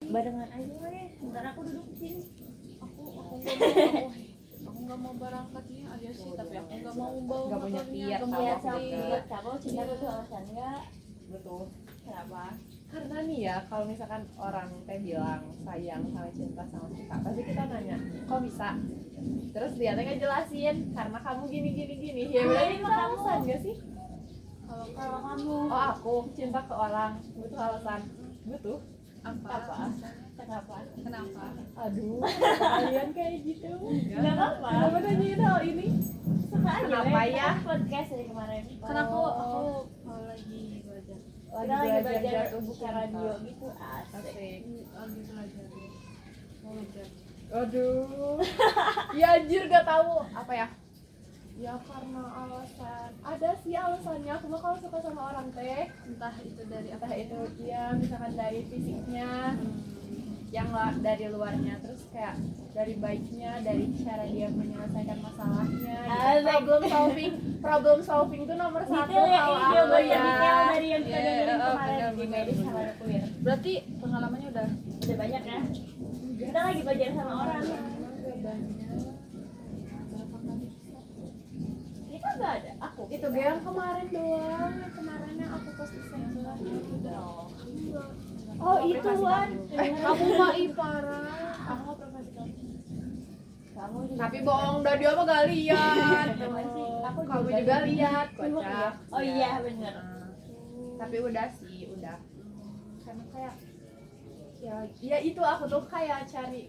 barengan aja weh. Bentar aku duduk di sini. Aku nggak mau berangkatnya aja sih, tapi aku nggak mau bawa Nggak punya motornya. Fiat, Nggak mau Iya, sama beli. sama kamu cinta itu alasan enggak? Betul. Kenapa? Karena nih ya, kalau misalkan orang teh bilang sayang sama cinta sama kita, pasti kita nanya, kok bisa? Terus dia teh ngejelasin, karena kamu gini. Ya berarti itu alasan gak sih? Kalau kamu Oh aku cinta ke orang, butuh alasan. Butuh? apa? Kenapa? Aduh, kalian kayak gitu. Enggak apa-apa. Kenapa nanyain hal ini? Suka aja. Kenapa weh. ya? Kan podcast dari kemarin. Karena aku lagi belajar. Kita lagi belajar tubuh bicara radio gitu asik. Asik. Lagi belajar. Mau belajar. Aduh. Ya anjir gak tahu apa ya? Ya karena alasan. Ada sih alasannya. Aku mah kalau suka sama orang teh, Entah itu dari apa. entah itu dia misalkan dari fisiknya, yang dari luarnya, terus kayak dari baiknya, dari cara dia menyelesaikan masalahnya. Gitu. Problem solving itu nomor satu Detail ya, kalau ini aku banyak ya. detail dari yang kita Iya, dengerin kemarin benar, di benar, medis benar. sama queer. Berarti pengalamannya udah Udah banyak ya. Kita lagi belajar sama orang. Ini kan nggak ada. Aku. Itu gue yang kemarin doang, yang kemarinnya aku post di sana. Oh itu Wan. Kamu mah parah. Aku mau profesi kamu. Kamu juga. Tapi bohong, udah dia mah gak lihat. Aku Kamu juga juga sih. lihat, Tunggu, kocak. ya. Oh iya bener. Tapi udah sih, udah. Karena kayak ya itu aku tuh kayak cari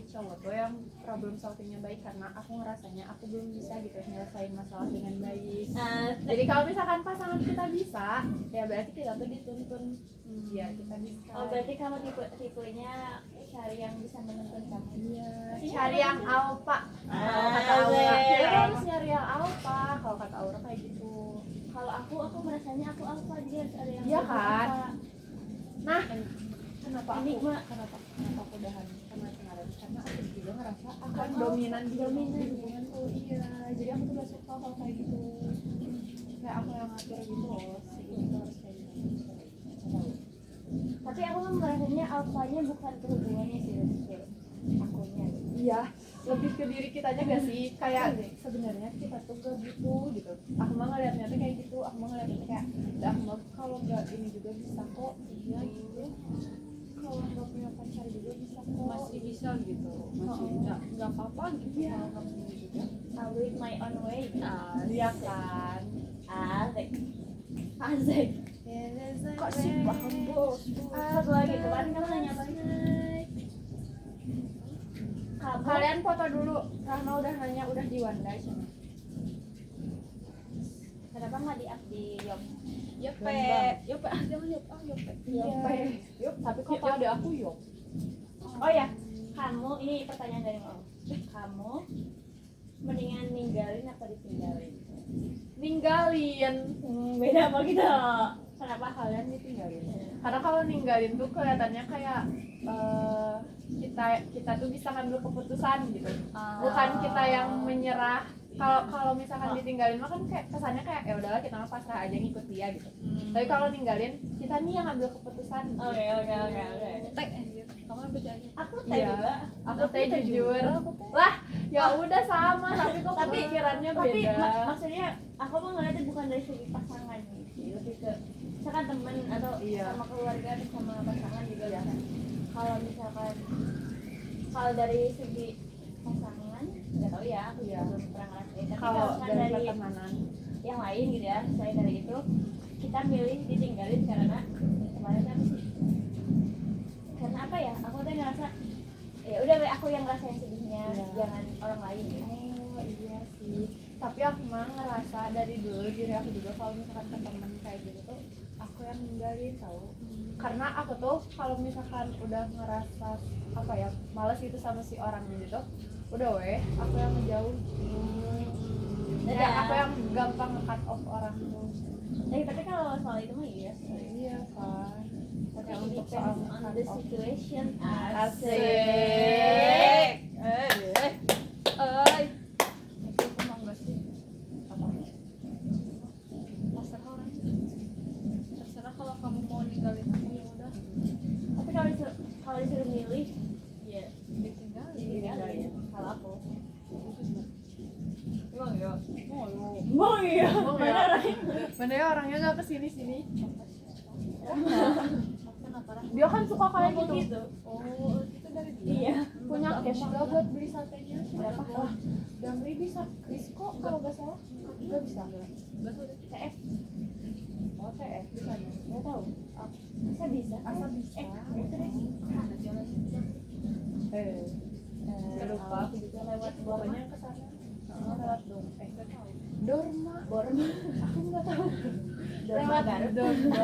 cowok tuh yang problem solvingnya baik, karena aku ngerasanya aku belum bisa gitu nyelesain masalah dengan baik. Jadi kalau misalkan pasangan kita bisa, ya berarti kita tuh dituntun. Ya kita bisa. Oh berarti kamu tipenya cari yang bisa menuntun kamu. Iya, cari yang alpha. Kalau kata Ah, Aura, Zek. kita harus nyari yang alpha. Kalau kata Aura kayak gitu. Kalau aku merasanya aku alpha, jadi harus ada yang Iya lebih kan? alpha. Nah, kenapa Ini aku gua- kenapa aku udahan sama kemarin? Karena aku juga ngerasa aku kan Oh, dominan di dominan. hubunganku. Iya, jadi aku tuh gak suka hal kayak gitu. Kayak aku yang ngatur gitu loh, si ini tuh harus kayak gitu. Tahu. Tapi aku kan merasanya alphanya bukan ke hubungannya sih, lebih ke akunya. Iya, lebih ke diri kitanya gak sih? Kayak sebenarnya kita tuh gak butuh gitu. Aku mah ngeliatnya tuh kayak gitu. Aku mah ngeliatnya kayak, udah aku mah kalau gak ini juga bisa kok. Iya gitu. Kalau gak punya pacar juga bisa kok. masih bisa gitu. Masih nggak apa-apa gitu Iya. kalau kamu juga. I'll do it my own way. Iya kan. Asik. Asik. Kok sih paham bos? Satu lagi kemarin kamu nanya apa? Kamu Kalian foto dulu. Rahma udah nanya, udah di Wanda cuma. kenapa nggak di-up di Yop? Yope, yope, jangan yope, yope. Iya. Yuk, tapi kok ada aku yuk. Oh ya, kamu ini pertanyaan dari Mau. Kamu mendingan ninggalin apa ditinggalin? Ninggalin. Beda apa gitu? Kenapa kalian ditinggalin? Karena kalau ninggalin tuh kelihatannya kayak kita tuh bisa ngambil keputusan gitu. Bukan kita yang menyerah. Kalau misalkan ditinggalin mah kan kayak kesannya kayak ya udahlah kita mah pasrah aja ngikut dia gitu. Tapi kalau ninggalin kita nih yang ngambil keputusan. Oke. Teh, kamu ambil aja. Aku teh Iya. juga. Aku teh jujur. Lah, ya udah sama tapi kok Tapi pikirannya Tapi beda. maksudnya aku mah ngeliatnya bukan dari segi pasangan sih, lebih ke misalkan temen atau Iya. sama keluarga atau sama pasangan juga bisa. Kalau misalkan kalau dari segi pasangan nggak tahu ya, aku Iya. belum pernah ngerasain. Tapi Kalau kalau misalkan dari dari pertemanan, yang lain gitu ya, selain dari itu kita milih ditinggalin karena kemarin apa sih? Karena apa ya? Aku tuh ngerasa ya udah aku yang ngerasain sedihnya, Iya. jangan orang lain gitu. oh iya sih. Tapi aku mah ngerasa dari dulu diri aku juga kalau misalkan ke temen kayak gitu tuh aku yang ninggalin tahu. Karena aku tuh kalau misalkan udah ngerasa apa ya malas gitu sama si orang gitu, udah weh aku yang ngejauh. Kayak aku yang gampang cut off orang tuh. Tapi kalau soal itu mah iya. Iya kan. Tapi It untuk depends soal on cut the off. situation. Asik. Itu mau nggak sih? Terserah orang. Terserah kalau kamu mau ninggalin aku ya udah. Tapi kalau kalau disuruh milih Iya, ditinggalin. ditinggalin kalau aku. Emang ya? Emang iya. Mana ya orangnya nggak kesini-sini. Kenapa? Dia kan suka kayak Ngomong gitu. gitu. Oh, itu dari dia. Iya. Punya cash nggak buat beli satenya? Berapa? Wah, Damri bisa Crisco kalau nggak salah. Nggak bisa. Nggak tahu deh. TF Oh, TF bisa ya? nggak tahu. Bisa bisa. Asa bisa. Itu deh. Mana jalan? Lupa aku juga lewat pokoknya ke sana. lewat dong. Nggak tahu. Dorma. Borma. Aku nggak tahu. Lewat Garut. Dorma.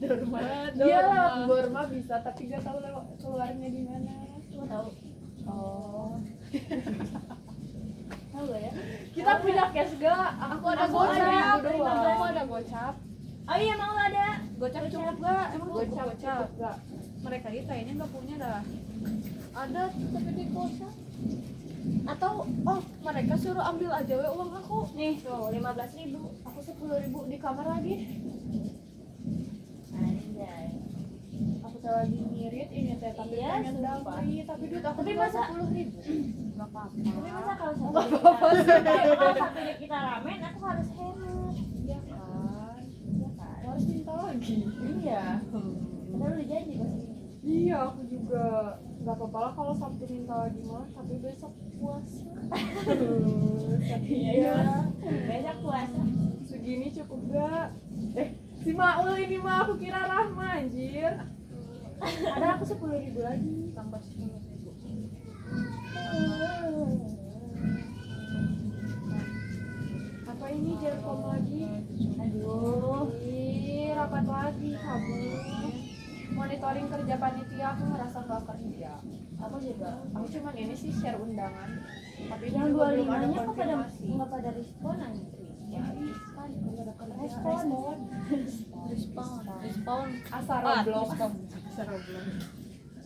Dorma. Dia lewat Dorma bisa, tapi nggak tahu lewat keluarnya di mana. Nggak tahu. Oh. Tahu gak ya? Kita punya cash gak? Aku ada Aku gocap. ada, Aku ada gocap. Oh iya mau ada. Gocap cukup gak? Emang Gocap gocap? gak? Mereka ini kayaknya nggak punya dah. Ada tapi di gocap. Atau mereka suruh ambil aja we uang aku. Nih tuh 15.000. Aku 10.000 di kamar lagi. Anjay. Aku tuh lagi ngirit ini teh tapi Iya, pengen sumpah. Damri, tapi duit aku Tapi cuma masa- 10.000. Nggak apa-apa. Tapi masa kalau satu Nggak kita, kalau satu hari kita ramen, aku harus hemat. Iya kan? Iya kan? Harus minta lagi. Iya. Padahal udah janji pas ini. Iya, aku juga nggak apa-apa lah kalau Sabtu minta lagi mah, tapi besok puasa. Iya. Besok puasa. Segini cukup gak? Si Maul ini mah aku kira Rahma anjir. Ada aku 10.000 lagi. Tambah 10.000. Apa ini Jerkom lagi? Aduh. Ih, rapat lagi kamu. Monitoring kerja panitia aku ngerasa gak kerja. Aku juga. Aku cuman ini sih share undangan. Tapi ini Yang juga belum ada 25-nya kok pada konfirmasi. nggak pada respon anjir. Ya, kan nggak ada kerja. Respon. Respon. Asal Ah, Roblox. respon. Asal Roblox.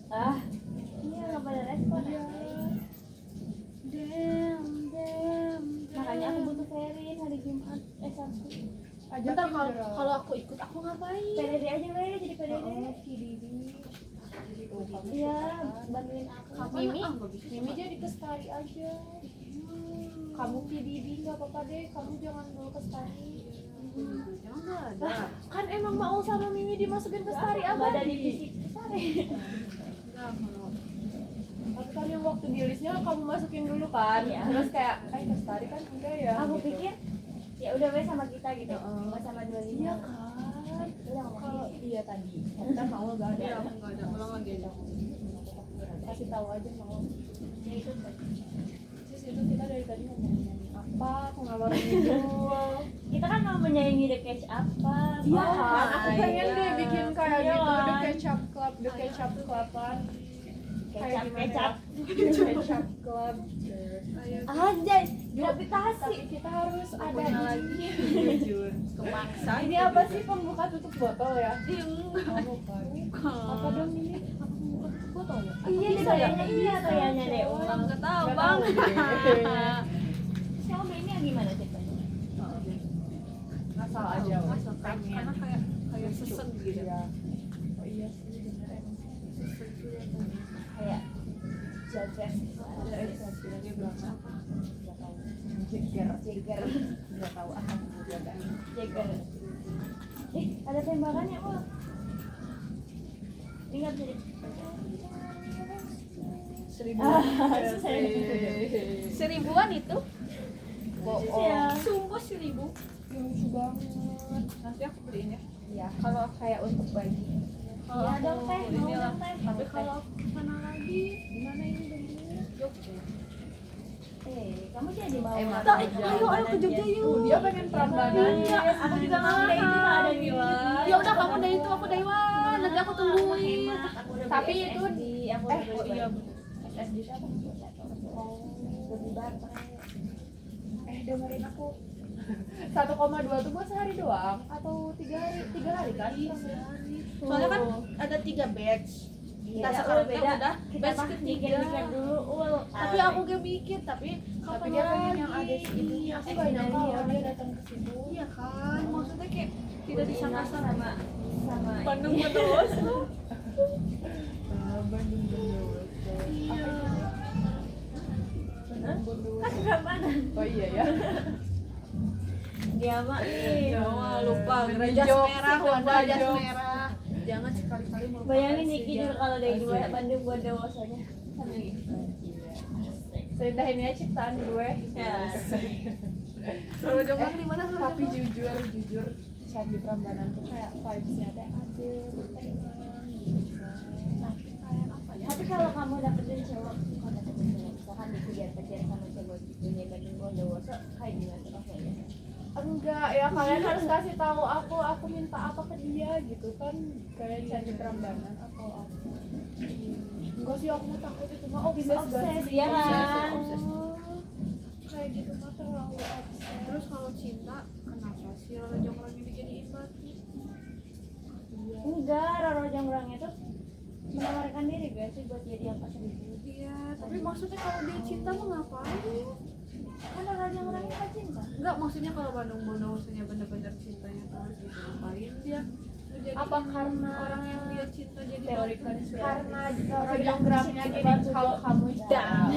Ah. Iya nggak pada respon. Iya. Makanya aku butuh Ferin hari Jumat Sabtu. Bentar kalau aku ikut aku ngapain? PDD aja weh jadi PDD. Iya bantuin aku. Mimi jadi Kestari aja. Kamu PDD nggak apa-apa deh, kamu jangan dulu Kestari. Emang nggak ada. Kan emang mau sama Mimi dimasukin Kestari Ada abadi. divisi besar ya. Nggak mau. Tapi kan yang waktu di listnya kamu masukin dulu kan, Iya. terus kayak, Kestari kan enggak ya? Aku gitu. pikir ya udah weh sama kita gitu. Heeh. Nggak sama 25. Iya kan. Udah ngomong Kalau gitu. iya tadi, kita mau nggak ada. Iya, nggak ada. Ulang lagi aja. Kasih tahu aja mau. Ya itu. Terus itu kita dari tadi ngomongin apa, ngalor ngidul. Kita kan mau menyaingi The Catch apa? Iya Oh, kan, aku pengen iya. deh bikin kayak Iya gitu, kan. The Ketchup Club kan. Kecap gimana kecap. The Ketchup Club. Anjay, gravitasi. Tapi kita harus ada punya lagi. Jujur. Kepaksa. Ini apa sih pembuka tutup botol ya? Iya, enggak. Oh, bukan. Apa dong ini? Apa pembuka tutup botol ya? Iya deh kayaknya iya kayaknya deh. Orang nggak tahu, Nggak Bang. tahu deh. Sama ini yang gimana ceritanya? Ngasal aja. Masuk kan, karena kayak sesek gitu. Iya. Oh iya sih bener emang. Sesek gitu. Kayak jajar. Dia bilang apa? Nggak tahu. Jagger. Nggak tahu apa juga. Jagar. Ada tembakannya kok. Ini nggak bisa di. 1.000. Seribuan itu? Bohong. Sumpah 1.000. Lucu banget. Nanti aku beliin ya. Ya, kalau kayak untuk bagi. Iya dong teh, mau Inilah. dong teh. Tapi kalau mana lagi? Gimana ini belinya? Jogja. Kamu jadi mau Eh, apa? ayo ke Jogja yuk. Dia pengen Prambanan. Iya, aku juga mau deh itu nggak ada di luar. Ya udah kamu deh itu, aku Daiwan. Nanti aku tungguin. Tapi itu aku eh, udah Oh iya. SSD siapa? Oh, lebih banget. Dengerin aku. 1,2 tuh buat sehari doang atau 3 hari kan? Soalnya kan ada 3 batch. Iya, Kita sekarang beda. udah Kita batch mah ketiga. mikir dulu. Tapi aku gak mikir, tapi Tapi dia pengen yang ada lagi? ini. Aku gak nyangka kalau dia datang ke situ. Iya kan, maksudnya kayak tidak disangka sama Bandung ini. terus. Oh iya ya. Dia mah nih. lupa jas Jok, merah, si Wanda lupa jas jok. merah. Jangan sekali-kali melupakan Bayangin Niki sejarah. juga kalau dari dua Bandung buat dewasanya. Seindah ini aja ciptaan gue. Ya. Roro Jonggrang di mana? Tapi jujur Candi Prambanan tuh kayak vibes-nya teh adil, tenang gitu. Tapi kayak apa ya? Tapi kalau kamu dapetin cowok, kalau dapetin cowok, misalkan dikejar-kejar sama cowok gitu, ya Bandung buat dewasa, kayak gimana rasanya? Enggak, ya kalian harus kasih tahu aku minta apa ke dia gitu kan, kayak Candi Prambanan atau apa. Enggak sih, aku mah takut itu mah Bisa obses, ya kan? Kayak gitu mah terlalu obses. Terus kalau cinta, kenapa sih Roro Jonggrang ini dijadiin batu? Enggak, Roro Jonggrangnya tuh menawarkan diri gak sih buat jadi yang pasang itu? Iya, tapi maksudnya kalau dia cinta mau ngapain? Kan Roro Jonggrangnya gak cinta. Enggak, maksudnya kalau Bandung maksudnya bener-bener cintanya terus gitu, ngapain dia menjadi Apa karena orang yang dia cinta jadi teori batu? konspirasi? Karena Roro Jonggrangnya gini, kalau kamu Dan.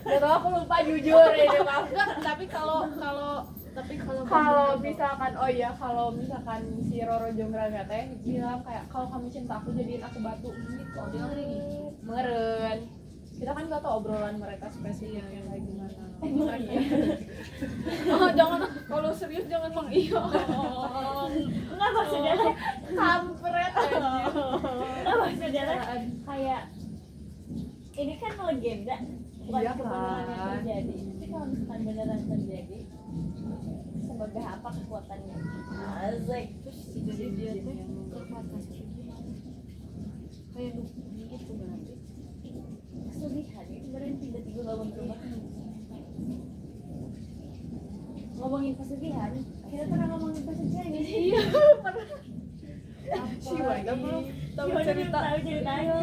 Gak tau, aku lupa jujur ini maaf. Enggak, tapi kalau Kalau misalkan kalau misalkan si Roro Jonggrang teh bilang kayak kalau kamu cinta aku jadiin aku batu gitu. bilang gini, Meren. Kita kan gak tau obrolan mereka spesifiknya kayak gimana. oh jangan, kalau serius jangan Mang Iyo. Enggak maksudnya Kampret aja. enggak maksudnya kayak ini kan legenda, bukan Iya kebenaran yang kan. terjadi. Tapi kalau misalkan beneran terjadi, sebagai apa kekuatannya? Asik. Terus jadi dia teh kekuatannya gimana? Kayak dukun gitu berarti. Kesulitan itu kemarin tiba-tiba bangun rumah. Ngomongin pesugihan, kita pernah ngomongin pesugihan gak sih? Iya, Si Wanda belum tahu Gimana cerita. belum tahu ceritanya?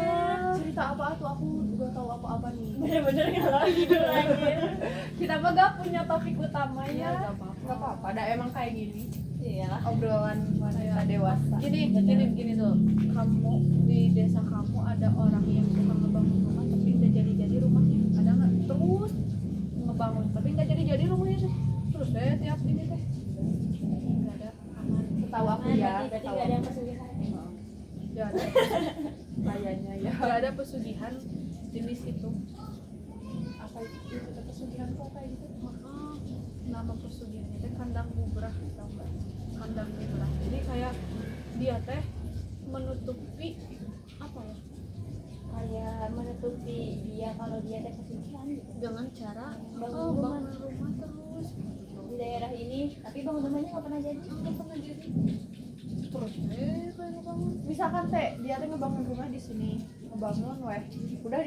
Cerita apa tuh, aku juga tahu apa-apa nih. Bener-bener kalau gitu lagi. Kita mah gak punya topik utamanya. Iya, gak apa-apa. Gak apa-apa, dah emang kayak gini. Iya. Obrolan wanita dewasa. Gini tuh, kamu di desa kamu ada orang yang suka ngebangun rumah tapi nggak jadi rumahnya, ada nggak? Terus ngebangun tapi nggak jadi rumahnya tuh, terus deh tiap ini teh nggak ada aman. Setahu aku ya, Berarti setahu gak ada yang aku. pesugihan. Nggak ada, Kayaknya ya. nggak ada pesugihan jenis itu. Apa itu pesugihan kok kayak gitu? Nama pesugihannya teh kandang bubrah, tau nggak? Kandang bubrah. Jadi kayak dia teh menutupi apa ya? Kayak menutupi dia kalau dia ada pesugihan gitu. Dengan cara Bangun bangun rumah terus. Di daerah ini, tapi bangun rumahnya nggak pernah jadi. Nggak pernah jadi. Terus kayak ngebangun. Misalkan teh dia tuh ngebangun rumah di sini, ngebangun udah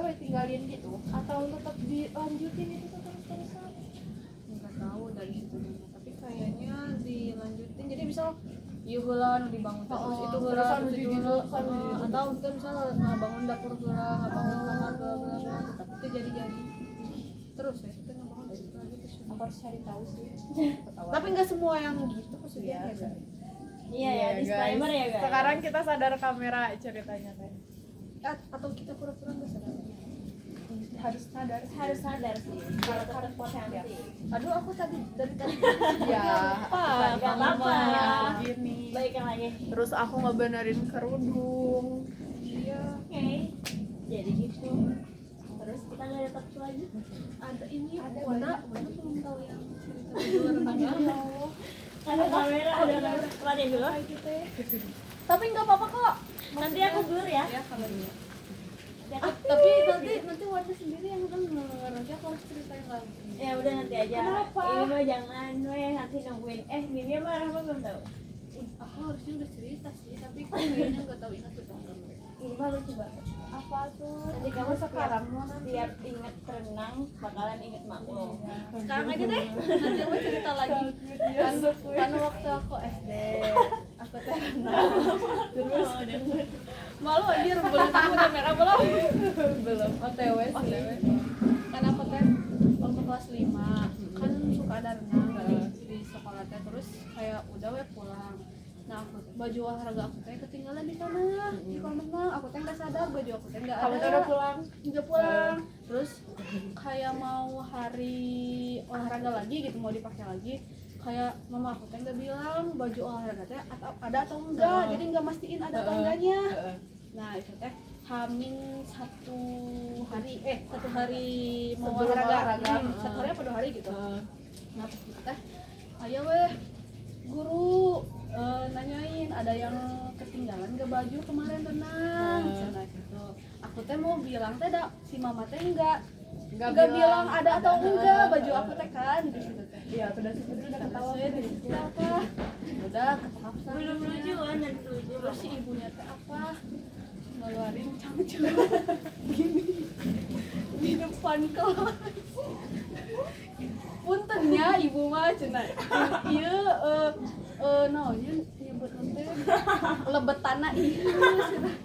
ditinggalin gitu atau tetap dilanjutin itu terus-terusan. Nggak tahu dari situ, tapi kayaknya dilanjutin. Jadi misal heula nu dibangun terus itu heula terusan terus itu menuju heula, terusan menuju. atau kita misal ngebangun dapur heula, ngebangun kamar heula, tapi itu jadi terus ya kita ngebangun lagi terus. Aku harus cari tahu sih. Tapi nggak semua yang gitu pesugihan ya kan? Iya ya, disclaimer ya guys. Sekarang kita sadar kamera ceritanya teh. Atau kita pura-pura nggak sadar? Harus sadar. Harus sadar sih. Kalau tetap potensi. Aduh aku tadi dari tadi Ya, Nggak apa-apa. Gini. Baikkan lagi. Terus aku ngebenerin kerudung. iya Oke. Jadi gitu. Terus kita nggak ada topik lagi. ada ini Ada Wanda belum tahu yang cerita di luar negeri. Ada kamera, ada kamera. Lari dulu. Tapi nggak apa-apa kok. Nanti aku blur ya. Ya kalau dia. Nanti aku- Tapi nanti Wanda sendiri yang udah nanti aku harus ceritain lagi. Ya udah nanti aja. Kenapa? Ini mah jangan, nanti nungguin. Mimi marah mah belum tahu. Aku harusnya udah cerita sih, tapi kayaknya nggak tahu ingat tuh kan. Ini mah lucu banget. Apa tuh? Nanti kamu sekarang mau nanti. Tiap inget renang bakalan inget makmu. Sekarang aja deh, nanti aku cerita lagi. Kan waktu aku SD, aku teh renang. Terus Malu anjir, belum tahu kamera belum. belum OTW sih. Kan aku teh waktu kelas 5 kan suka ada renang di sekolah teh, terus kayak udah pulang. Nah baju olahraga aku teh ketinggalan di sana di kolam renang. Aku teh nggak sadar baju aku teh nggak ada. Kamu tuh udah pulang. Udah pulang. Terus kayak mau hari olahraga lagi gitu, mau dipakai lagi, kayak mama aku teh nggak bilang baju olahraga teh ada atau enggak, jadi nggak mastiin ada atau enggaknya. Nah itu teh Hamin satu hari mau Sebelum olahraga, olahraga. satu hari apa 2 hari gitu. Nah terus kita teh ayo weh guru nanyain ada yang ketinggalan gak baju kemarin renang, sana gitu. Aku teh mau bilang teh si mama teh enggak bilang ada atau enggak baju aku teh kan di situ teh. Iya, udah situ udah ketawa. Saya di situ apa? Udah ketangkap sana. belum lucuan dan lucu. Terus si ibunya teh apa? Ngeluarin cangcut gini di depan kelas. Puntennya ibu mah cenah. Ieu naonnya nyebut teh lebetana ieu cenah.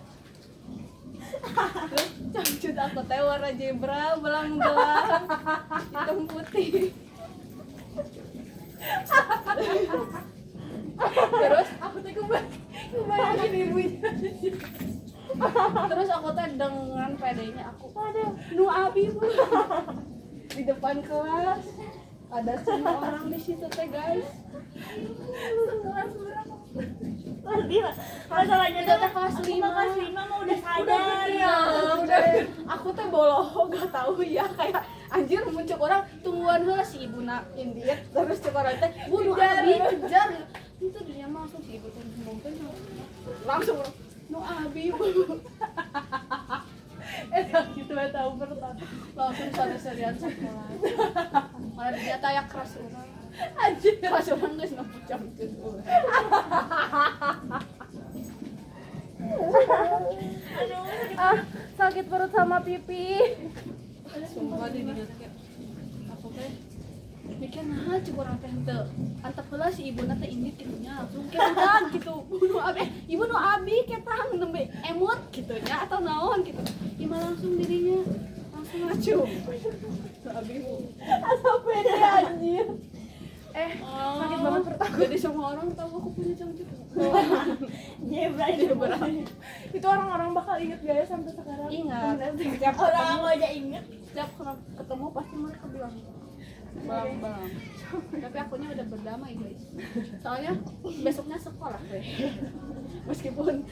Terus cangcut aku teh warna zebra belang-belang hitam putih. Terus aku teh kebayangin ibunya. Terus aku teh dengan pedenya aku nu abi bu di depan kelas ada semua orang di situ teh guys. Pasti lah. Masalahnya Kita tuh teh kelas 5. kelas 5 mah udah sadar ya. Udah aku teh boloh gak tahu ya, kayak anjir muncul orang tungguan heula si ibuna India. Terus cek orang teh bu nu abi kejar itu dia mah langsung si ibu teh ngomongkeun langsung nu abi bu. Gitu ya tahu pertama. Langsung serian sekolah. Malah dia tayak keras orang. Anjir. Keras orang geus nampu cangcut. Ah, sakit perut sama pipi. Sumpah di dinya teh aku teh mikir nah coba orang teh teu antep heula si ibuna teh indit kitu nya langsung kayak udah gitu nu abi ibu nu abi ketang nembe emot gitu nya atau naon gitu ima langsung dirinya langsung ngacu tu abi bu Asal pede anjir. sakit banget perut aku jadi semua orang tahu aku punya cangcut. Jebra. Itu orang-orang bakal inget gak ya sampai sekarang? Ingat. Setiap Orang aku aja inget. Setiap ketemu pasti mereka bilang balang-balang. Tapi akunya udah berdamai guys. Soalnya besoknya sekolah deh. Meskipun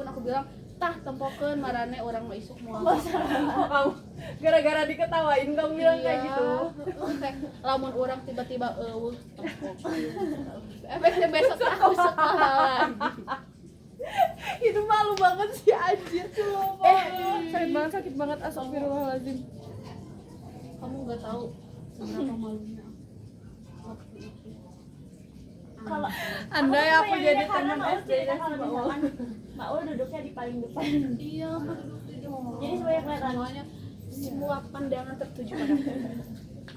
aku bilang tah tempokeun marane orang mah isuk moal. kamu gara-gara diketawain kamu bilang kayak gitu. Teh lamun orang tiba-tiba eueuh tempokeun. Efeknya besok aku sekolah lagi. Itu malu banget sih anjir. Sakit banget astagfirullahaladzim. Kamu nggak tahu seberapa malunya waktu itu. Kalau Andai aku jadi karena teman Maul SD cerita nya kalau sih Mbak Ul. misalkan Maul duduknya di paling depan. Iya, aku duduk di rumah. Jadi semuanya kelihatan. Semuanya semua pandangan tertuju padaku.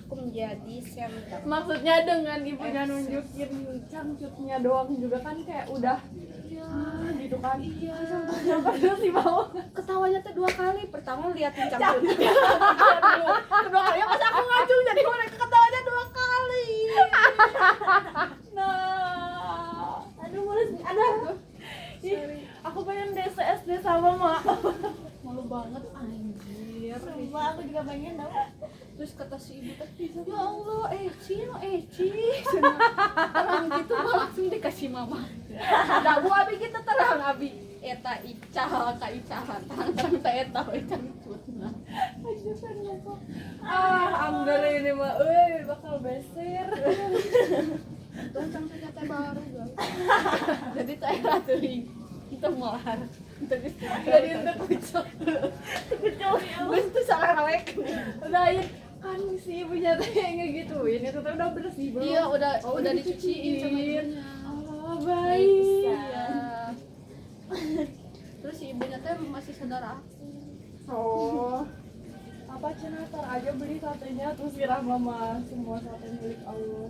Aku menjadi center. Maksudnya dengan ibunya nunjukin cangcutnya doang juga kan kayak udah Iya, gitu kan. iya. Padahal si mau Ketawanya tuh 2 kali. Pertama liatin cangcut. kedua kalinya pas aku ngacung jadi mereka ketawanya 2 kali. Nah, aduh mulus, aduh. Ih, aku pengen DSD sama mak. Malu banget anjir. Sumpah aku juga pengen tau. Terus kata si ibu teh, ya Allah, Eci, terang gitu mah langsung dikasih mama. Nah, bu abi kita terang abi, eta ical ka icalan, terang teh eta we cangcutna. Anggar ini mah, bakal beser. Tuh cangcutnya teh baru guys. Jadi teh era teuing, itu molar. Jadi untuk kucuk. Terus tuh salah rawek. Udah kan si ibunya teh ngegituin itu tuh udah bersih belum? Iya, udah dicuciin. dicuciin sama ibunya. Oh, baik. Iya. Terus si ibunya teh masih saudara aku. Oh. Apa cenah tar aja beli satenya terus kira mama semua sate milik Allah.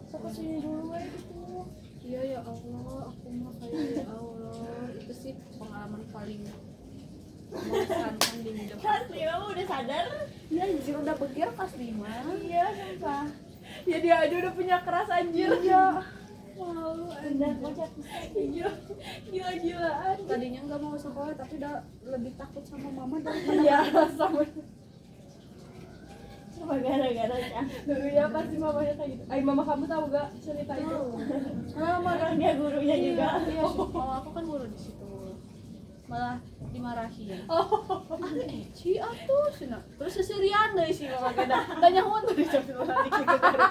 So kesini dulu gitu. Iya ya Allah, aku mah kayak ya Allah. Itu sih pengalaman paling mengesankan di hidup. Kelas 5 udah sadar. Ya anjir udah begir kelas 5. Iya, sumpah. Ya dia aja udah punya keras anjir. Iya. Malu Udah kocak gila-gilaan. tadinya nggak mau sekolah tapi udah lebih takut sama mama daripada Iya, sama cuma gara-gara Cang. dulunya pasti mamanya kayak gitu. Mama kamu tahu gak cerita itu? mama Orang dia gurunya juga. iya kalau aku kan guru di situ malah dimarahin ada eci atuh cenah terus sesirian deui sih mama geda da nyaho tuh dicapilali ke gara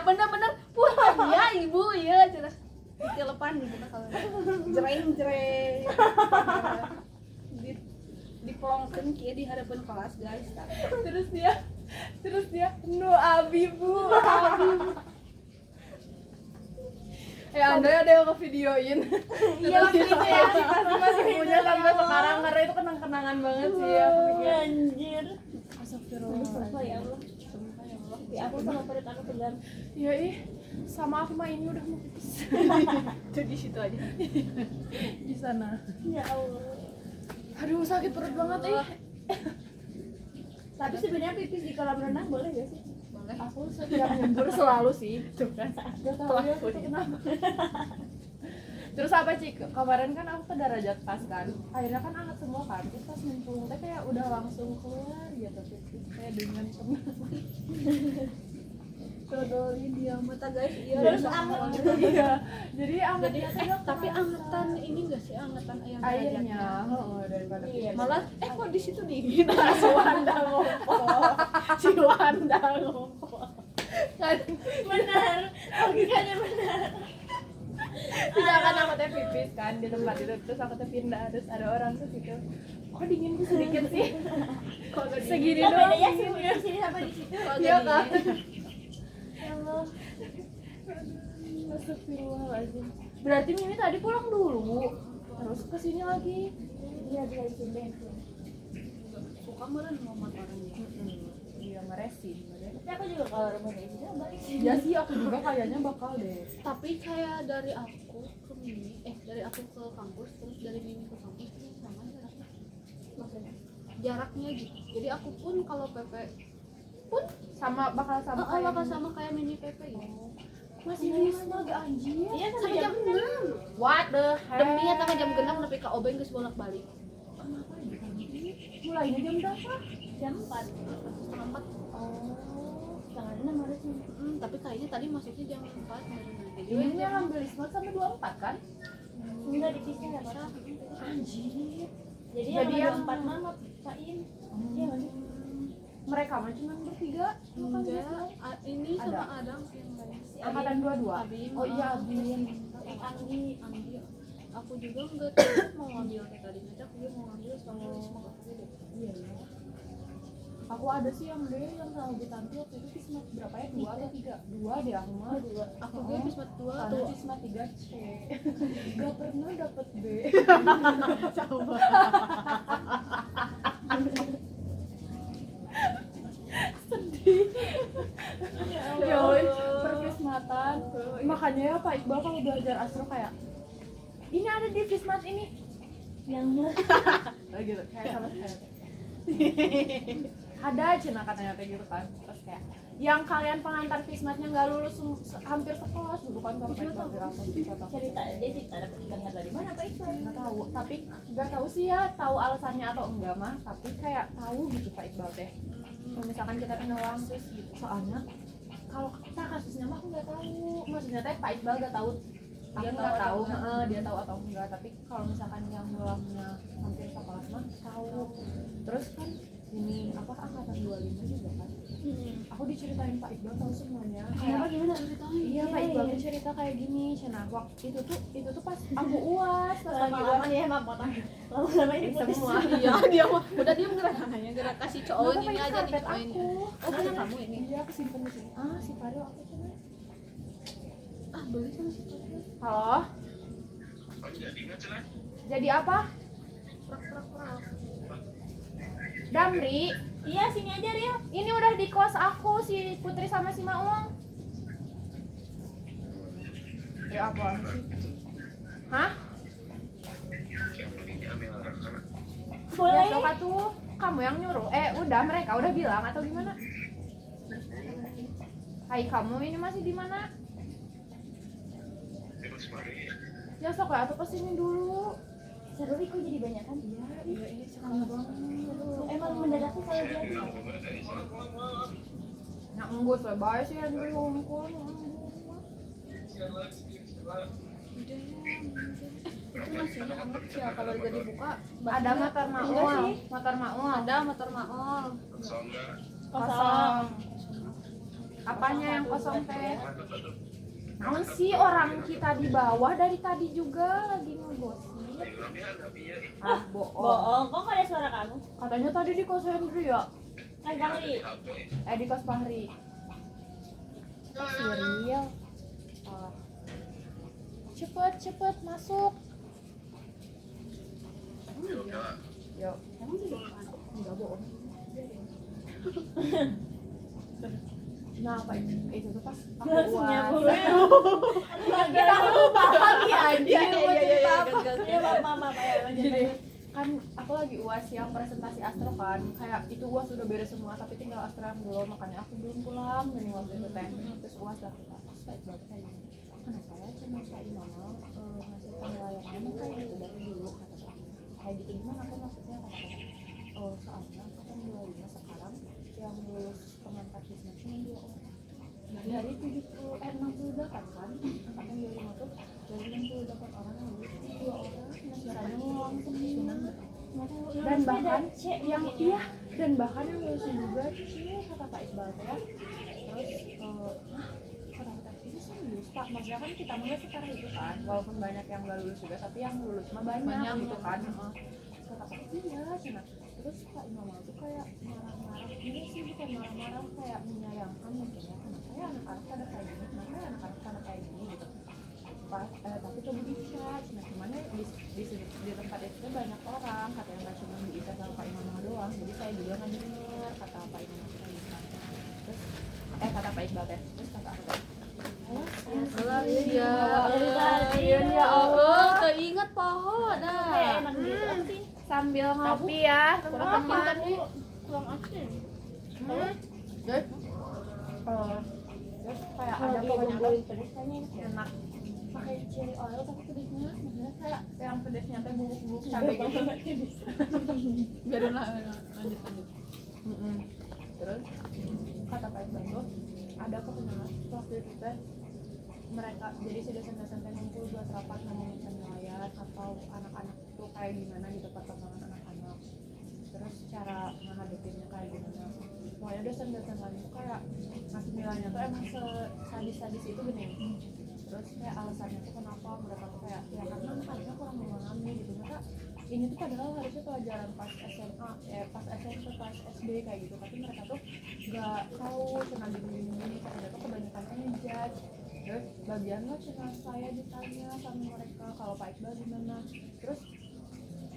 bener-bener pulang ya ibu ya cenah ditelepan gitu kalau jreng dipelongkeun kieu di harapan kelas guys. Terus dia nu abi bu abi. Anda ada yang ngevideoin. Iya waktu itu ya. Pasti masih punya sampai sekarang karena itu kenang-kenangan banget sih ya. Anjir. Astagfirullah. Sumpah ya Allah. Tapi aku sama perut aku tegang. Iya sama aku mah ini udah mau pipis. Jadi di situ aja. Di sana. Ya Allah. Aduh sakit perut banget Tapi sebenarnya pipis di kolam renang boleh gak sih? Boleh. Aku setiap nyebur selalu sih. Tuh kan. Gak tahu ya aku kenapa. Terus apa Cik? Kemarin kan aku ke Darajat Pas kan. Akhirnya kan anget semua kan. Terus pas nyemplung teh kayak udah langsung keluar gitu pipis kayak dengan tenang. Dodolin dia mata guys. Iya. Terus anget. Iya. Jadi Jadi angetnya tapi angetan ini enggak sih angetan ayam airnya daripada Iya, pipis. malah kok di situ dingin Si Wanda ngompol. Si Wanda ngompol. Kan Benar. Logikanya benar. tidak akan aku teh pipis kan di tempat itu terus aku teh pindah terus ada orang tuh situ kok dingin tuh sedikit sih kok agak segini Apa doang bedanya sih di sini sama di situ? iya kan Ya Allah. Astagfirullahaladzim berarti Mimi tadi pulang dulu terus kesini lagi Iya bisa di sini. suka meren ngomong orangnya. iya ngeresin Tapi aku juga kalau rumah di sini balik sih. ya sih aku juga kayaknya bakal deh Tapi kayak dari aku ke Mimi, dari aku ke kampus terus dari Mimi ke kampus itu sama jaraknya. Maksudnya. Jaraknya gitu. Jadi aku pun kalau PP pun bakal sama kayak bakal sama kayak Mimi PP gitu. masih Wisma gak anjir Iya Sampai sampai jam jam 6. what the hell Demi ya sampai jam 6 tapi ke Obeng geus bolak-balik. kenapa mulainya jam berapa? jam 4. Setengah 4. Oh Setengah 6 harusnya. Tapi kayaknya tadi masuknya jam 4 jadi ini yang ngambil Wisma sampai 24 kan? Enggak dipisah ya Pak. Anjir Jadi Jadi yang yang- 4 mama Pain. Iya nggak sih? mereka mah cuma bertiga enggak ini sama Ada. Adam yang lain. Si angkatan 22 Abim. oh iya Abim Yang Anggi. Anggi. Aku juga enggak tahu mau ngambil kayak tadi ngajak dia mau ngambil sama semoga deh. iya aku ada sih yang D yang sama Bu Tanti waktu itu Wisma berapa ya? 2 atau 3? 2 deh aku mah Aku gue Bismat 2 karena tuh. Wisma 3C gak pernah dapet B Coba. ya perwismatan makanya ya Pak Iqbal kalau belajar astro kayak ini ada di Wismat ini Yang gitu kayak sama sekali ada cina katanya kayak gitu kan terus kayak yang kalian pengantar Wismatnya nggak lulus hampir sekelas dulu kan sama Pak Iqbal berapa cerita dia cerita dapat dengar dari mana Pak Iqbal? nggak tahu tapi nggak tahu sih ya tahu alasannya atau enggak mah tapi kayak tahu gitu Pak Iqbal teh kalau misalkan kita pindah uang terus gitu soalnya kalau kita kasusnya mah aku nggak tahu maksudnya teh Pak Iqbal nggak tahu dia nggak tahu dia tahu atau enggak tapi kalau misalkan yang ulangnya hampir sekelas mah tahu terus kan ini apa angkatan 25 juga kan aku diceritain Pak Iqbal tahu semuanya Kenapa gimana ceritain? iya Pak Iqbal tuh cerita kayak gini cina waktu itu tuh pas aku uas pas lagi Lama-lama ya emang potong. Lama-lama ini putus. semua Iya, dia mah udah diem gerak hanya gerak kasih cowok Nggak ini apa-apa, aja nih karpet cowok ini. aku. Oh, punya kamu ini. iya kesimpan di sini si Farel apa coba Ah, beli sama si Toto. halo jadi apa Prak. Damri Iya sini aja Rio. ini udah di kos aku si Putri sama si Maung ya apa sih hah Boleh. ya sok tuh kamu yang nyuruh udah mereka udah bilang atau gimana hai kamu ini masih di mana Ya sok ya, atau kesini dulu. Seru kok jadi banyak kan? Iya, ini sekarang banget. Emang mendadak sih kalau dia. Yang enggus lah, bae sih yang di hongkong. Itu masih anget sih ya kalau udah dibuka. Ada motor Enggak maul, sih. motor maul. Ada motor maol. Kosong. Apanya yang kosong teh? Namun sih orang kita di bawah dari tadi juga lagi ngegosip. Ah, bohong. Bohong, kok nggak ada suara kamu? Katanya tadi di kos Henry ya? Kan Bang Li. Di kos Fahri. Serial. Ah. Cepet masuk. Yuk. Emang di depan. Enggak bohong. Nah, apa itu tuh pas aku Nyambung. UAS. Kita lupa lagi anjir mau cerita apa. Ya, mama ya, Jadi kan aku lagi UAS yang presentasi astro kan, kayak itu UAS udah beres semua tapi tinggal astro yang belum, makanya aku belum pulang dan waktu itu teh terus UAS lah kita baik banget kayak gini. Kenapa ya cuma saya mama ngasih penilaian emang kayak gitu dari dulu kata saya kayak gitu gimana aku maksudnya kata soalnya aku kan 25 sekarang yang lulus pengantar bisnis cuma 2 orang dari 68 kan angkatan 25 tuh dari 68 orang yang lulus 2 orang sisanya langsung dan bahkan yang iya dan bahkan yang lulus juga kata Pak Iqbal ya terus kata ini sih lulus Pak maksudnya kan kita mulai sekarang itu kan walaupun banyak yang nggak lulus juga tapi yang lulus mah banyak gitu kan kata Pak iya cina terus Pak Imam tuh kayak marah-marah ini sih bukan marah-marah kayak menyayangkan mungkin ya kenapa ya anak-anak pada kayak gini kenapa ya anak-anak pada kayak gini gitu pas tapi coba bisa cina gimana di tempat itu banyak orang katanya nggak cuma di Isa sama Pak Imam doang jadi saya juga nggak dengar kata Pak Imam kayak gitu terus kata Pak Iqbal teh terus kata aku Ya Allah, keinget poho dah. Emang gitu sih. sambil ngopi ya teman-teman Kurang asin. terus kayak ada Kalau pokoknya belum pedes kayaknya enak pakai cherry oil tapi pedesnya maksudnya kayak yang pedesnya teh bubuk-bubuk cabai gitu Biarin lah lanjut. terus kata Pak Iqbal tuh ada pokoknya waktu itu teh mereka jadi si dosen-dosen teh ngumpul buat rapat ngomongin penilaian atau anak-anak tuh kayak gimana gitu perkembangan anak-anak terus cara menghadapinya kayak gimana pokoknya dosen-dosen lain tuh kayak ngasih nilainya tuh emang sadis-sadis itu gini terus kayak alasannya tuh kenapa mereka tuh kayak ya karena anak-anaknya kurang memahami gitu mereka ini tuh padahal harusnya pelajaran pas SMA pas SMP pas SD kayak gitu tapi mereka tuh nggak tahu cuma gini mereka tuh kebanyakan ngejudge terus bagian lo cuma saya ditanya sama mereka kalau Pak Iqbal gimana terus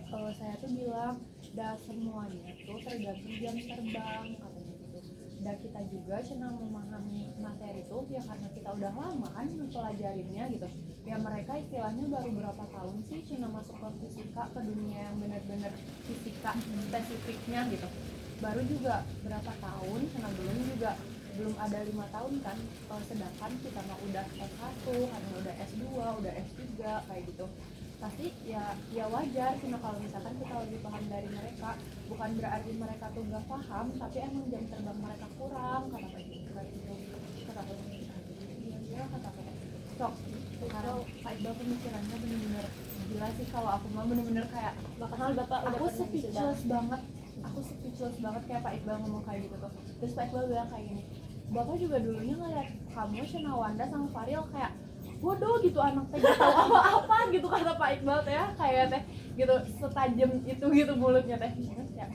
saya tuh bilang dah semuanya tuh tergantung jam terbang katanya gitu dan kita juga senang memahami materi itu ya karena kita udah lama kan mempelajarinya gitu ya mereka istilahnya baru berapa tahun sih cina masuk ke fisika ke dunia yang benar-benar fisika spesifiknya gitu baru juga berapa tahun karena belum ada 5 tahun kan sedangkan kita mah udah S1 karena udah S2 udah S3 kayak gitu pasti ya wajar cuma kalau misalkan kita lebih paham dari mereka bukan berarti mereka tuh gak paham tapi emang jam terbang mereka kurang kata Pak gitu kata Pak iya kata Pak sok sekarang Pak Iqbal pemikirannya bener-bener gila sih kalau aku mah bener-bener kayak Bakal Bapak udah aku pernah speechless banget kayak Pak Iqbal ngomong kayak gitu tuh terus Pak Iqbal bilang kayak gini Bapak juga dulunya ngeliat kamu Shenawanda sama Faril kayak waduh gitu anak teh gak tahu apa-apa gitu kata Pak Iqbal teh kayak teh gitu setajam itu gitu mulutnya teh terus ya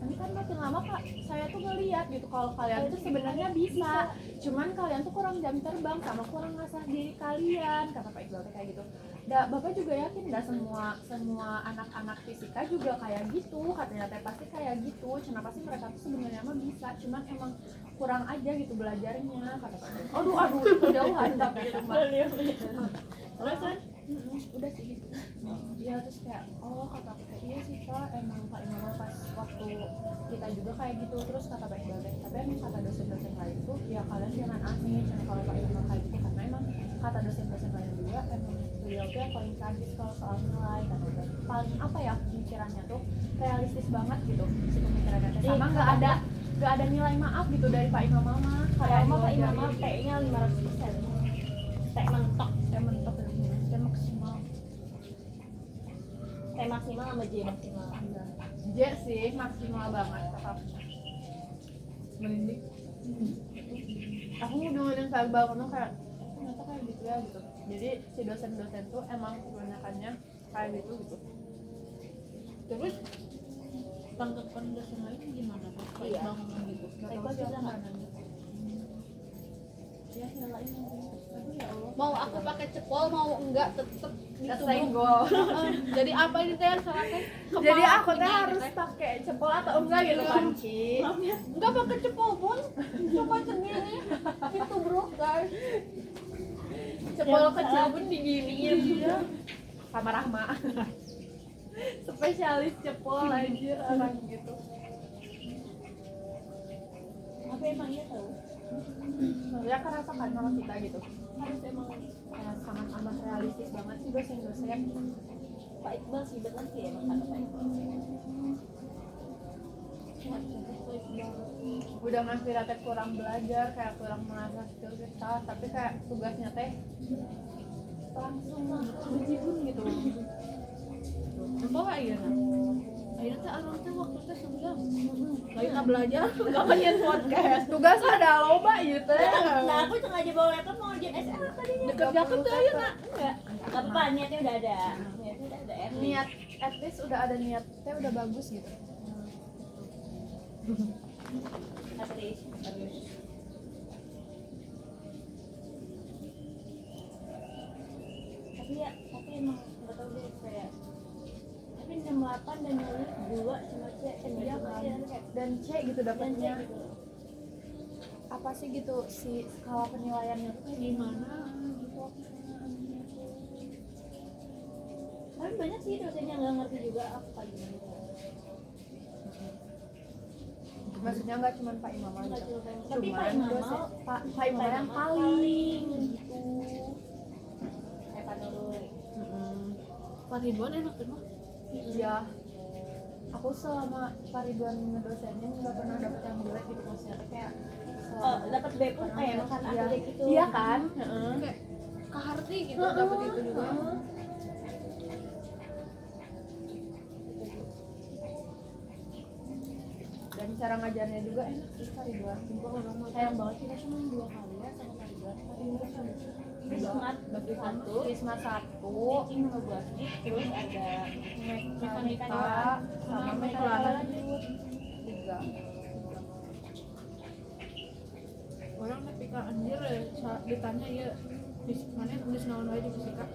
ini kan makin lama Pak saya tuh ngeliat gitu kalau kalian tuh sebenarnya bisa cuman kalian tuh kurang jam terbang sama kurang ngasah diri kalian kata Pak Iqbal teh kayak gitu Bapak juga yakin semua anak-anak fisika juga kayak gitu katanya teh pasti kayak gitu kenapa sih mereka tuh sebenarnya mah bisa cuman emang kurang aja gitu belajarnya kata Pak Iqbal aduh kejauhan tapi itu mah Terus kan? udah sih gitu ya terus kayak kata aku kayak iya sih Pak emang Pak Imam pas waktu kita juga kayak gitu terus kata Pak Iqbal teh tapi emang kata dosen-dosen lain tuh ya kalian jangan aneh kalau Pak Imam kayak gitu karena emang kata dosen-dosen lain juga emang beliau tuh yang paling sadis kalau soal nilai kan paling apa ya pemikirannya tuh realistis banget gitu si pemikirannya teh. Sama nggak ada nilai maaf gitu dari Pak Imam Mama Kalau mah Pak Imam diwajarin. P-nya 500%. T mentok, Teh maksimal T maksimal sama J maksimal. J sih maksimal banget kakak. Merinding. Aku dengerin verbal kamu kayak ternyata kayak gitu ya gitu. Jadi si dosen-dosen tuh emang kebanyakannya kayak gitu. Terus tanggapan dosen lain gimana pas Iya. bangun gitu? Nggak tahu Rekod sih juga aku nggak? nanya. Ya nyalain aduh ya Allah. Mau aku pakai cepol mau enggak tetep gitu. Kesenggol. Jadi apa ini teh yang salah teh? Jadi aku teh Kepala harus teh. pakai cepol atau enggak gitu kan Ki? Enggak pakai cepol pun cuma segini itu bro guys. Cepol Ya, kecil pun diginiin Iya. sama Rahma. Spesialis cepol anjir orang gitu. Tapi emang iya tahu. Ya karena kan sama kita gitu. Harus emang Kayak sangat amat realistis banget sih dosen-dosen. Pak Iqbal sih betul sih emang kata Pak Iqbal. Udah ngasih teh kurang belajar, kayak kurang mengasah skill kita, tapi kayak tugasnya teh langsung bejibun gitu. Apa iya nah? Akhirnya teh orang teh waktu teh sembilan. Lain belajar, enggak main podcast. Tugas ada loba gitu. Nah aku sengaja bawa laptop mau ngerjain SR tadinya. Deket-deket teh aja nak. Enggak. Gak apa-apa, niatnya udah ada. Niatnya udah ada. Niat, at least udah ada niat, teh udah bagus gitu. At least. Tapi emang nggak tahu deh kayak. Tapi 68 dan nyali 2 sama C. Iya pasti ada kayak Dan C gitu dan C dapatnya. gitu. Apa sih gitu si skala penilaiannya tuh kayak Gimana? gitu. Tapi banyak sih dosen yang nggak ngerti juga apa gimana. Maksudnya nggak cuma Pak Imam aja. Nggak cuma Pak Imam. Tapi Pak Cuman Imam dosen Pak Imam Pak yang Imam paling gitu. Kayak Pak Nurul. Pak Ridwan enak tuh mah. Iya. Aku selama Pak Ridwan ngedosenin nggak pernah dapet yang jelek gitu maksudnya kayak Oh, dapat B pun kayak makan iya. aku gitu. Iya kan? Heeh. Kayak Kaharti gitu dapat itu juga. Dan cara ngajarnya juga enak sih Pak Ridwan. Sayang banget kita cuma 2 kali ya sama Pak Ridwan. Wismat satu, Wisma 1, teaching nomor 12 terus ada mekanika sama mekanika lanjut 3. Orang tapi ka anjir saat ditanya ya di mana nulis naon wae di fisika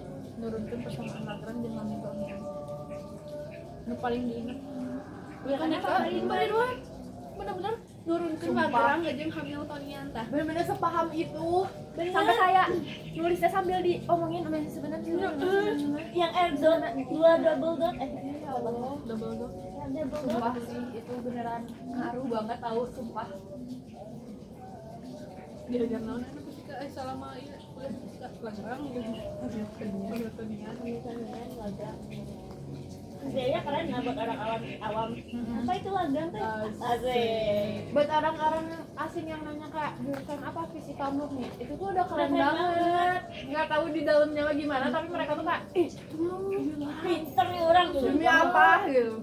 nurunkeun persamaan lagrange jeung Hamiltonian. Nu paling diingat. Ya, kenapa Pak Ridwan? Bener-bener nurunkeun Sumpah. lagrange jeung Hamiltonian tah. Bener-bener sepaham itu. Bener. Sampai saya nulisnya sambil diomongin sama yang sebenarnya. Yang R dot 2 double dot Ya Allah. Double dot. yang double dot Sumpah sih itu beneran ngaruh banget tahu sumpah. Diajar naon anu fisika selama ieu kuliah fisika lagrange jeung Hamiltonian. Hamiltonian lagrange. Kerjanya keren nggak buat orang awam. Apa itu lagrange teh? Asik. Buat orang-orang asing yang nanya kayak jurusan apa fisika murni, itu tuh udah keren Keren banget. Nggak tahu di dalamnya gimana, tapi mereka tuh kayak ih Pinter nih orang gitu. demi apa gitu.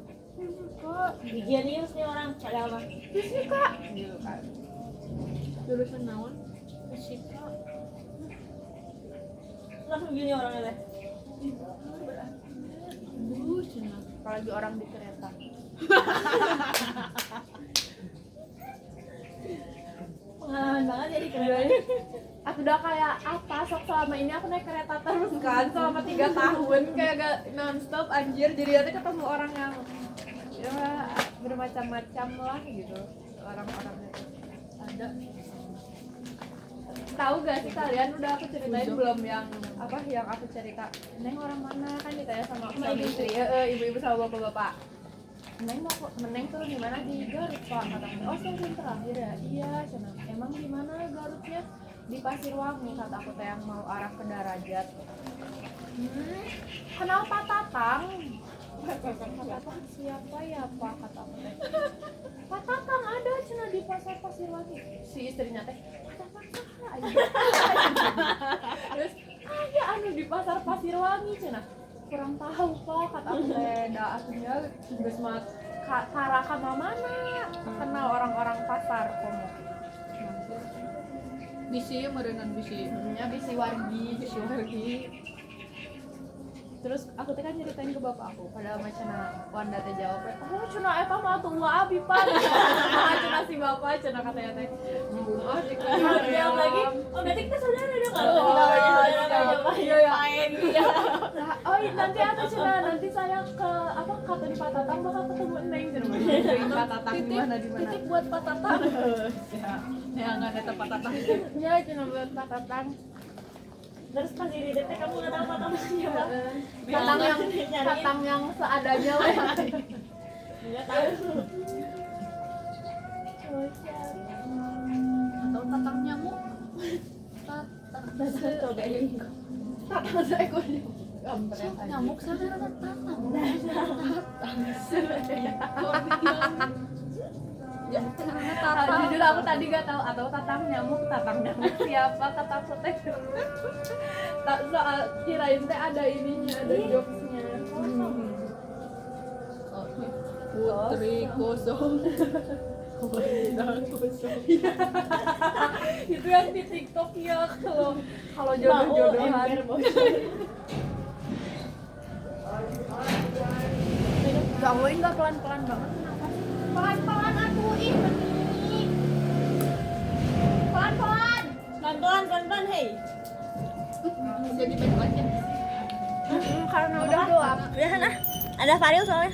Kok genius nih orang padahal mah. Fisika gitu kan. Jurusan naon? Fisika. Langsung gini orangnya teh. Aduh, cenah. Apalagi orang di kereta. Pengalaman banget jadi keren. Aku udah kayak apa sok selama ini aku naik kereta terus kan selama 3 tahun kayak gak nonstop anjir, jadi nanti ketemu orang yang ya bermacam-macam lah gitu orang-orangnya tuh. Ada tahu gak sih kalian udah aku ceritain belum yang apa yang aku cerita Neng orang mana kan ditanya sama Sama suami ibu-ibu. istri ibu-ibu sama bapak-bapak Neng mau Neng tuh di mana di Garut Pak katanya oh stasiun terakhir ya iya cina emang di mana Garutnya di Pasirwangi kata aku teh yang mau arah ke Darajat Kenal Pak Tatang. Tatang siapa ya Pak, kata aku teh. Pak Tatang ada cenah di pasar Pasirwangi. Si istrinya teh, Pak Tatang saha aja. Terus ada anu di pasar Pasirwangi cenah. Kurang tahu Pak, kata aku teh. Da atunya geus mah tara ka mana kenal orang-orang pasar komo. Bisi meureunnan bisi. Nya bisi wargi. Terus aku teh kan nyeritain ke bapak aku, padahal mah cenah Wanda teh jawab, "Oh, cenah eta mah tua abi Pak." Cenah si bapak cenah katanya teh. Oh, Yang lagi, oh berarti kita saudara dong kalau Oh, iya, main dia. oh nanti atuh cenah, nanti saya ke apa kata di Pak Tatang bakal ketemu Neng cenah. Pak Tatang di mana? Titip buat Pak Tatang. Ya enggak ada tempat Tatang. Ya cenah buat Pak Tatang. Terus pas di detek kamu nggak tahu apa siapa. Tatang yang seadanya weh. Nggak tahu. Atau Tatang nyamuk. Coba ini. Tatang seekor nyamuk. Nyamuk sana Tatang. Nyamuk karena Tatang. Jujur aku tadi gak tahu atau tatang nyamuk siapa kata aku teh. Tak soal kirain teh ada ininya, ada jokesnya. Putri kosong. Itu yang di TikTok ya kalau jodoh-jodohan. Gawin gak pelan-pelan banget kenapa? Pelan-pelan atuh ih meni. Pelan-pelan. Pelan-pelan, hei. Jadi baik aja. Karena udah gelap. Udah sana. Ada Faril soalnya.